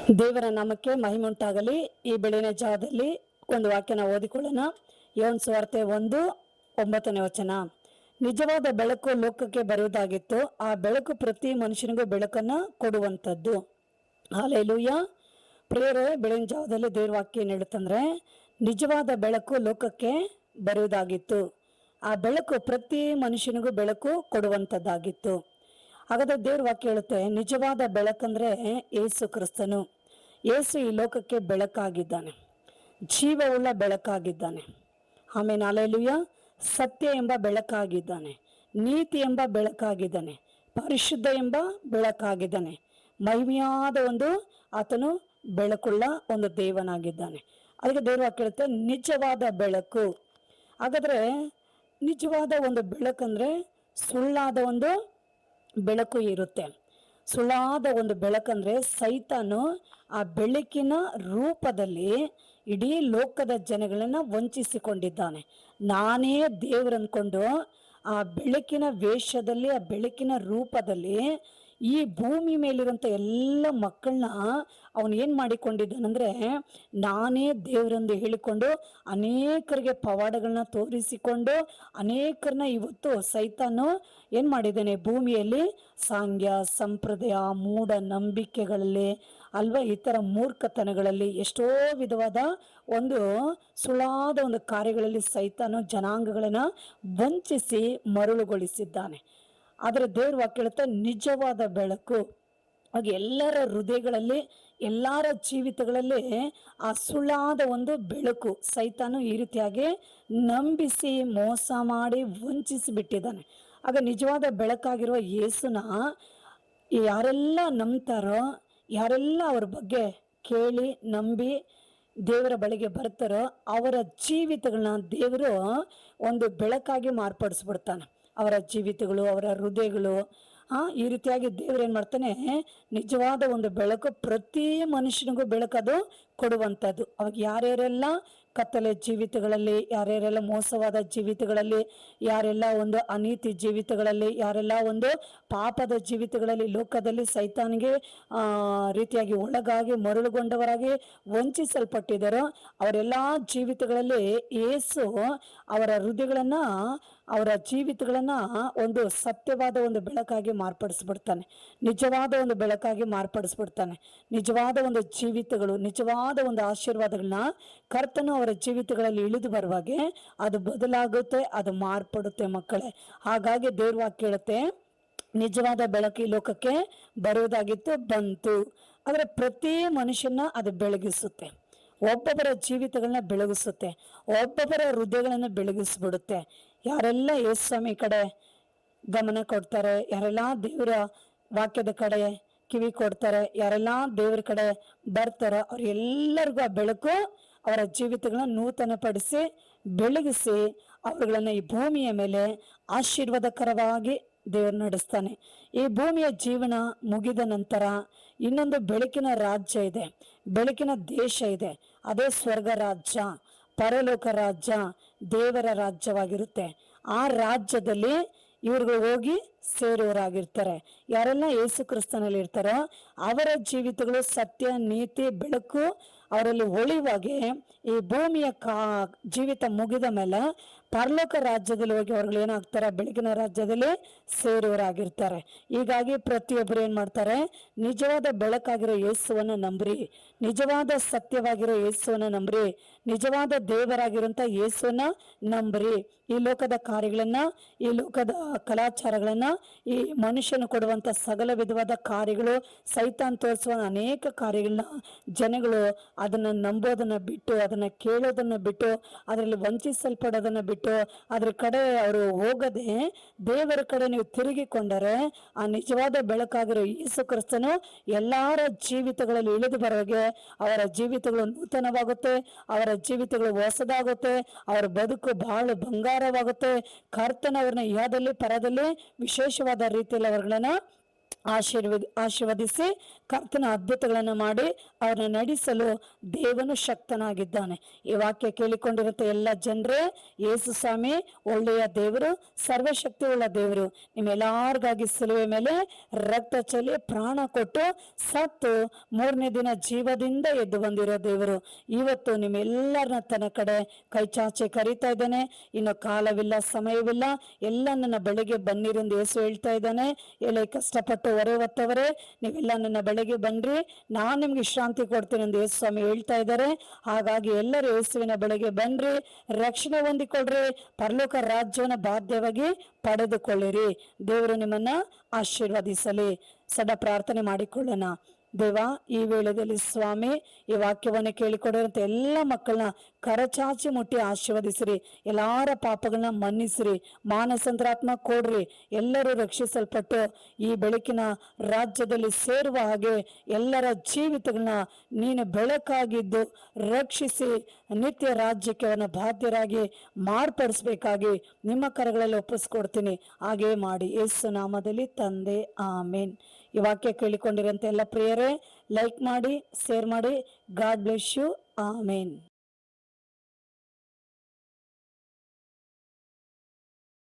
ದೇವರ ನಾಮಕ್ಕೆ ಮಹಿಮೆ ಉಂಟಾಗಲಿ. ಈ ಬೆಳಗಿನ ಜಾವದಲ್ಲಿ ಒಂದು ವಾಕ್ಯನ ಓದಿಕೊಳ್ಳೋಣ. ಯೋಹನ ಸುವಾರ್ತೆ 1:9. ನಿಜವಾದ ಬೆಳಕು ಲೋಕಕ್ಕೆ ಬರುವುದಾಗಿತ್ತು. ಆ ಬೆಳಕು ಪ್ರತಿ ಮನುಷ್ಯನಿಗೂ ಬೆಳಕನ್ನು ಕೊಡುವಂಥದ್ದು. ಹಲ್ಲೆಲೂಯಾ. ಪ್ರಿಯರೇ, ಬೆಳಗಿನ ಜಾವದಲ್ಲಿ ದೇವರ ವಾಕ್ಯ ಏನು ಹೇಳುತ್ತಂದ್ರೆ, ನಿಜವಾದ ಬೆಳಕು ಲೋಕಕ್ಕೆ ಬರುವುದಾಗಿತ್ತು. ಆ ಬೆಳಕು ಪ್ರತಿ ಮನುಷ್ಯನಿಗೂ ಬೆಳಕು ಕೊಡುವಂಥದ್ದಾಗಿತ್ತು. ಹಾಗಾದ್ರೆ ದೇವ್ರ ವಾಕ್ಯ ಹೇಳುತ್ತೆ, ನಿಜವಾದ ಬೆಳಕಂದ್ರೆ ಯೇಸು ಕ್ರಿಸ್ತನು. ಯೇಸು ಈ ಲೋಕಕ್ಕೆ ಬೆಳಕಾಗಿದ್ದಾನೆ, ಜೀವವುಳ್ಳ ಬೆಳಕಾಗಿದ್ದಾನೆ. ಆಮೇಲೆ ಹಲ್ಲೆಲೂಯಾ. ಸತ್ಯ ಎಂಬ ಬೆಳಕಾಗಿದ್ದಾನೆ, ನೀತಿ ಎಂಬ ಬೆಳಕಾಗಿದ್ದಾನೆ, ಪರಿಶುದ್ಧ ಎಂಬ ಬೆಳಕಾಗಿದ್ದಾನೆ. ಮಹಿಮೆಯಾದ ಆತನು ಬೆಳಕುಳ್ಳ ಒಂದು ದೇವನಾಗಿದ್ದಾನೆ. ಅದಕ್ಕೆ ದೇವ್ರ ವಾಕ್ಯ ಹೇಳುತ್ತೆ, ನಿಜವಾದ ಬೆಳಕು. ಹಾಗಾದ್ರೆ ನಿಜವಾದ ಬೆಳಕಂದ್ರೆ ಸುಳ್ಳಾದ ಬೆಳಕು ಇರುತ್ತೆ. ಸುಳ್ಳಾದ ಬೆಳಕಂದ್ರೆ ಸೈತಾನು ಆ ಬೆಳಕಿನ ರೂಪದಲ್ಲಿ ಇಡೀ ಲೋಕದ ಜನಗಳನ್ನ ವಂಚಿಸಿಕೊಂಡಿದ್ದಾನೆ. ನಾನೇ ದೇವ್ರು ಅಂದ್ಕೊಂಡು ಆ ಬೆಳಕಿನ ವೇಷದಲ್ಲಿ, ಆ ಬೆಳಕಿನ ರೂಪದಲ್ಲಿ ಈ ಭೂಮಿ ಮೇಲಿರುವಂಥ ಎಲ್ಲ ಮಕ್ಕಳನ್ನ ಅವನು ಏನು ಮಾಡಿಕೊಂಡಿದ್ದಾನಂದ್ರೆ, ನಾನೇ ದೇವರೆಂದು ಹೇಳಿಕೊಂಡು ಅನೇಕರಿಗೆ ಪವಾಡಗಳನ್ನ ತೋರಿಸಿಕೊಂಡು ಅನೇಕರನ್ನ ಇವತ್ತು ಸೈತಾನು ಏನು ಮಾಡಿದ್ದಾನೆ, ಭೂಮಿಯಲ್ಲಿ ಸಾಂಗ್ಯ ಸಂಪ್ರದಾಯ ಮೂಢ ನಂಬಿಕೆಗಳಲ್ಲಿ ಅಲ್ವಾ, ಈ ಥರ ಮೂರ್ಖತನಗಳಲ್ಲಿ ಎಷ್ಟೋ ವಿಧವಾದ ಸುಳ್ಳಾದ ಕಾರ್ಯಗಳಲ್ಲಿ ಸೈತಾನು ಜನಾಂಗಗಳನ್ನು ವಂಚಿಸಿ ಮರುಳುಗೊಳಿಸಿದ್ದಾನೆ. ಆದರೆ ದೇವ್ರ ವಾಕ್ಯ ಹೇಳುತ್ತೆ, ನಿಜವಾದ ಬೆಳಕು ಹಾಗೆ ಎಲ್ಲರ ಹೃದಯಗಳಲ್ಲಿ, ಎಲ್ಲರ ಜೀವಿತಗಳಲ್ಲಿ ಆ ಸುಳ್ಳಾದ ಬೆಳಕು ಸೈತಾನು ಈ ರೀತಿಯಾಗಿ ನಂಬಿಸಿ ಮೋಸ ಮಾಡಿ ವಂಚಿಸಿ ಬಿಟ್ಟಿದ್ದಾನೆ. ಆಗ ನಿಜವಾದ ಬೆಳಕಾಗಿರುವ ಯೇಸುನ ಯಾರೆಲ್ಲ ನಂಬ್ತಾರೋ, ಯಾರೆಲ್ಲ ಅವ್ರ ಬಗ್ಗೆ ಕೇಳಿ ನಂಬಿ ದೇವರ ಬಳಿಗೆ ಬರ್ತಾರೋ ಅವರ ಜೀವಿತಗಳನ್ನ ದೇವರು ಬೆಳಕಾಗಿ ಮಾರ್ಪಡಿಸ್ಬಿಡ್ತಾನೆ. ಅವರ ಜೀವಿತಗಳು, ಅವರ ಹೃದಯಗಳು ಈ ರೀತಿಯಾಗಿ ದೇವ್ರು ಏನು ಮಾಡ್ತಾನೆ, ನಿಜವಾದ ಬೆಳಕು ಪ್ರತಿ ಮನುಷ್ಯನಿಗೂ ಬೆಳಕದು ಕೊಡುವಂಥದ್ದು. ಅವಾಗ ಯಾರ್ಯಾರೆಲ್ಲ ಕತ್ತಲೆ ಜೀವಿತಗಳಲ್ಲಿ, ಯಾರ್ಯಾರೆಲ್ಲ ಮೋಸವಾದ ಜೀವಿತಗಳಲ್ಲಿ, ಯಾರೆಲ್ಲ ಅನೀತಿ ಜೀವಿತಗಳಲ್ಲಿ, ಯಾರೆಲ್ಲ ಪಾಪದ ಜೀವಿತಗಳಲ್ಲಿ ಲೋಕದಲ್ಲಿ ಸೈತಾನಿಗೆ ರೀತಿಯಾಗಿ ಒಳಗಾಗಿ ಮರುಳುಗೊಂಡವರಾಗಿ ವಂಚಿಸಲ್ಪಟ್ಟಿದ್ದಾರೋ ಅವರೆಲ್ಲ ಜೀವಿತಗಳಲ್ಲಿ ಯೇಸು ಅವರ ಹೃದಯಗಳನ್ನು, ಅವರ ಜೀವಿತಗಳನ್ನು ಸತ್ಯವಾದ ಬೆಳಕಾಗಿ ಮಾರ್ಪಡಿಸ್ಬಿಡ್ತಾನೆ. ನಿಜವಾದ ಬೆಳಕಾಗಿ ಮಾರ್ಪಡಿಸ್ಬಿಡ್ತಾನೆ. ನಿಜವಾದ ಜೀವಿತಗಳು, ನಿಜವಾದ ಆಶೀರ್ವಾದಗಳನ್ನ ಕರ್ತನು ಅವರ ಜೀವಿತಗಳಲ್ಲಿ ಇಳಿದು ಬರುವಾಗೆ ಅದು ಬದಲಾಗುತ್ತೆ, ಅದು ಮಾರ್ಪಡುತ್ತೆ ಮಕ್ಕಳೇ. ಹಾಗಾಗಿ ದೇವ್ರ ವಾಕ್ಯ ಹೇಳುತ್ತೆ, ನಿಜವಾದ ಬೆಳಕು ಈ ಲೋಕಕ್ಕೆ ಬರುವುದಾಗಿತ್ತು, ಬಂತು. ಆದರೆ ಪ್ರತಿ ಮನುಷ್ಯನ ಅದು ಬೆಳಗಿಸುತ್ತೆ, ಒಬ್ಬೊಬ್ಬರ ಜೀವಿತಗಳನ್ನ ಬೆಳಗಿಸುತ್ತೆ, ಒಬ್ಬೊಬ್ಬರ ಹೃದಯಗಳನ್ನು ಬೆಳಗಿಸ್ಬಿಡುತ್ತೆ. ಯಾರೆಲ್ಲ ಯೇಸು ಸ್ವಾಮಿ ಕಡೆ ಗಮನ ಕೊಡ್ತಾರೆ, ಯಾರೆಲ್ಲ ದೇವರ ವಾಕ್ಯದ ಕಡೆ ಕಿವಿ ಕೊಡ್ತಾರೆ, ಯಾರೆಲ್ಲ ದೇವರ ಕಡೆ ಬರ್ತಾರೋ ಅವ್ರೆಲ್ಲರಿಗೂ ಆ ಬೆಳಕು ಅವರ ಜೀವಿತಗಳನ್ನ ನೂತನಪಡಿಸಿ ಬೆಳಗಿಸಿ ಅವರುಗಳನ್ನ ಈ ಭೂಮಿಯ ಮೇಲೆ ಆಶೀರ್ವಾದಕರವಾಗಿ ದೇವರು ನಡೆಸ್ತಾನೆ. ಈ ಭೂಮಿಯ ಜೀವನ ಮುಗಿದ ನಂತರ ಇನ್ನೊಂದು ಬೆಳಕಿನ ರಾಜ್ಯ ಇದೆ, ಬೆಳಕಿನ ದೇಶ ಇದೆ. ಅದೇ ಸ್ವರ್ಗ ರಾಜ್ಯ, ಪರಲೋಕ ರಾಜ್ಯ, ದೇವರ ರಾಜ್ಯವಾಗಿರುತ್ತೆ. ಆ ರಾಜ್ಯದಲ್ಲಿ ಇವ್ರಿಗೆ ಹೋಗಿ ಸೇರುವವರಾಗಿರ್ತಾರೆ. ಯಾರೆಲ್ಲ ಯೇಸು ಕ್ರಿಸ್ತನಲ್ಲಿ ಇರ್ತಾರೋ ಅವರ ಜೀವಿತಗಳು ಸತ್ಯ, ನೀತಿ, ಬೆಳಕು ಅವರಲ್ಲಿ ಹೊಳೆಯುವಾಗೆ ಈ ಭೂಮಿಯ ಜೀವಿತ ಮುಗಿದ ಮೇಲೆ ಪರಲೋಕ ರಾಜ್ಯದಲ್ಲಿ ಹೋಗಿ ಅವ್ರುಗಳು ಏನಾಗ್ತಾರೆ, ಬೆಳಗಿನ ರಾಜ್ಯದಲ್ಲಿ ಸೇರುವವರಾಗಿರ್ತಾರೆ. ಹೀಗಾಗಿ ಪ್ರತಿಯೊಬ್ಬರು ಏನು ಮಾಡ್ತಾರೆ, ನಿಜವಾದ ಬೆಳಕಾಗಿರೋ ಯೇಸುವನ್ನು ನಂಬ್ರಿ, ನಿಜವಾದ ಸತ್ಯವಾಗಿರೋ ಯೇಸುವನ್ನು ನಂಬ್ರಿ, ನಿಜವಾದ ದೇವರಾಗಿರುವಂಥ ಯೇಸುವನ್ನ ನಂಬ್ರಿ. ಈ ಲೋಕದ ಕಾರ್ಯಗಳನ್ನ, ಈ ಲೋಕದ ಕಲಾಚಾರಗಳನ್ನ, ಈ ಮನುಷ್ಯನು ಕೊಡುವಂಥ ಸಕಲ ವಿಧವಾದ ಕಾರ್ಯಗಳು, ಸೈತಾನ್ ತೋರಿಸುವ ಅನೇಕ ಕಾರ್ಯಗಳನ್ನ ಜನಗಳು ಅದನ್ನ ನಂಬೋದನ್ನ ಬಿಟ್ಟು, ಅದನ್ನ ಕೇಳೋದನ್ನ ಬಿಟ್ಟು, ಅದರಲ್ಲಿ ವಂಚಿಸಲ್ಪಡೋದನ್ನ ಬಿಟ್ಟು ಅದ್ರ ಕಡೆ ಅವರು ಹೋಗದೆ ದೇವರ ಕಡೆ ನೀವು ತಿರುಗಿಕೊಂಡರೆ ಆ ನಿಜವಾದ ಬೆಳಕಾಗಿರೋ ಯೇಸು ಕ್ರಿಸ್ತನು ಎಲ್ಲರ ಜೀವಿತಗಳಲ್ಲಿ ಇಳಿದು ಬರೋಗೆ ಅವರ ಜೀವಿತಗಳು ನೂತನವಾಗುತ್ತೆ, ಅವರ ಜೀವಿತಗಳು ಹೊಸದಾಗುತ್ತೆ, ಅವರ ಬದುಕು ಬಹಳ ಬಂಗಾರವಾಗುತ್ತೆ. ಕರ್ತನವ್ರನ್ನ ಇಹದಲ್ಲಿ ಪರದಲ್ಲಿ ವಿಶೇಷವಾದ ರೀತಿಯಲ್ಲಿ ಅವರುಗಳನ್ನ ಆಶೀರ್ವದಿಸಿ ಕರ್ತನ ಅದ್ಭುತಗಳನ್ನು ಮಾಡಿ ಅವರನ್ನು ನಡೆಸಲು ದೇವನು ಶಕ್ತನಾಗಿದ್ದಾನೆ. ಈ ವಾಕ್ಯ ಕೇಳಿಕೊಂಡಿರುತ್ತೆ ಎಲ್ಲ ಜನರೇ, ಯೇಸು ಸ್ವಾಮಿ ಒಳ್ಳೆಯ ದೇವರು, ಸರ್ವಶಕ್ತಿ ಉಳ್ಳ ದೇವರು, ನಿಮ್ಮೆಲ್ಲರಿಗಾಗಿ ಸಿಲುವೆ ಮೇಲೆ ರಕ್ತ ಚೆಲ್ಲಿ ಪ್ರಾಣ ಕೊಟ್ಟು ಸತ್ತು ಮೂರನೇ ದಿನ ಜೀವದಿಂದ ಎದ್ದು ಬಂದಿರೋ ದೇವರು ಇವತ್ತು ನಿಮ್ಮೆಲ್ಲರನ್ನ ತನ್ನ ಕಡೆ ಕೈ ಚಾಚಿ ಕರೀತಾ ಇದ್ದಾನೆ. ಇನ್ನು ಕಾಲವಿಲ್ಲ, ಸಮಯವಿಲ್ಲ, ಎಲ್ಲ ನನ್ನ ಬೆಳಗ್ಗೆ ಬನ್ನಿರಿಂದ ಯೇಸು ಹೇಳ್ತಾ ಇದ್ದಾನೆ. ಎಲ್ಲ ಕಷ್ಟಪಟ್ಟು ಹೊರೆ ಹೊತ್ತವರೇ ನೀವೆಲ್ಲ ನನ್ನ ಬೆಳಗ್ಗೆ ಬನ್ರಿ, ನಾನು ನಿಮ್ಗೆ ವಿಶ್ರಾಂತಿ ಕೊಡ್ತೀನಿ ಎಂದು ಯೇಸು ಸ್ವಾಮಿ ಹೇಳ್ತಾ ಇದ್ದಾರೆ. ಹಾಗಾಗಿ ಎಲ್ಲರೂ ಯೇಸುವಿನ ಬೆಳಗ್ಗೆ ಬನ್ರಿ, ರಕ್ಷಣೆ ಹೊಂದಿಕೊಳ್ಳ್ರಿ, ಪರಲೋಕ ರಾಜ್ಯವನ್ನು ಬಾಧ್ಯವಾಗಿ ಪಡೆದುಕೊಳ್ಳಿರಿ. ದೇವರು ನಿಮ್ಮನ್ನ ಆಶೀರ್ವದಿಸಲಿ. ಸದಾ ಪ್ರಾರ್ಥನೆ ಮಾಡಿಕೊಳ್ಳೋಣ. ದೇವ, ಈ ವೇಳೆಯಲ್ಲಿ ಸ್ವಾಮಿ ಈ ವಾಕ್ಯವನ್ನು ಕೇಳಿಕೊಡಿರಂತ ಎಲ್ಲ ಮಕ್ಕಳನ್ನ ಕರಚಾಚಿ ಮುಟ್ಟಿ ಆಶೀರ್ವದಿಸಿರಿ. ಎಲ್ಲಾರ ಪಾಪಗಳನ್ನ ಮನ್ನಿಸಿರಿ, ಮಾನಸಂತ್ರಾತ್ಮ ಕೊಡ್ರಿ. ಎಲ್ಲರೂ ರಕ್ಷಿಸಲ್ಪಟ್ಟು ಈ ಬೆಳಕಿನ ರಾಜ್ಯದಲ್ಲಿ ಸೇರುವ ಹಾಗೆ ಎಲ್ಲರ ಜೀವಿತಗಳನ್ನ ನೀನು ಬೆಳಕಾಗಿದ್ದು ರಕ್ಷಿಸಿ ನಿತ್ಯ ರಾಜ್ಯಕ್ಕೆ ಅವನ ಬಾಧ್ಯರಾಗಿ ಮಾರ್ಪಡಿಸ್ಬೇಕಾಗಿ ನಿಮ್ಮ ಕರಗಳಲ್ಲಿ ಒಪ್ಪಿಸ್ಕೊಡ್ತೀನಿ. ಹಾಗೇ ಮಾಡಿ ಯೇಸು ನಾಮದಲ್ಲಿ ತಂದೆ, ಆಮೇನ್. ಈ ವಾಕ್ಯ ಕೇಳಿಕೊಂಡಿರಂತ ಎಲ್ಲ ಪ್ರಿಯರೇ ಲೈಕ್ ಮಾಡಿ, ಶೇರ್ ಮಾಡಿ. God bless you. ಆಮೇನ್.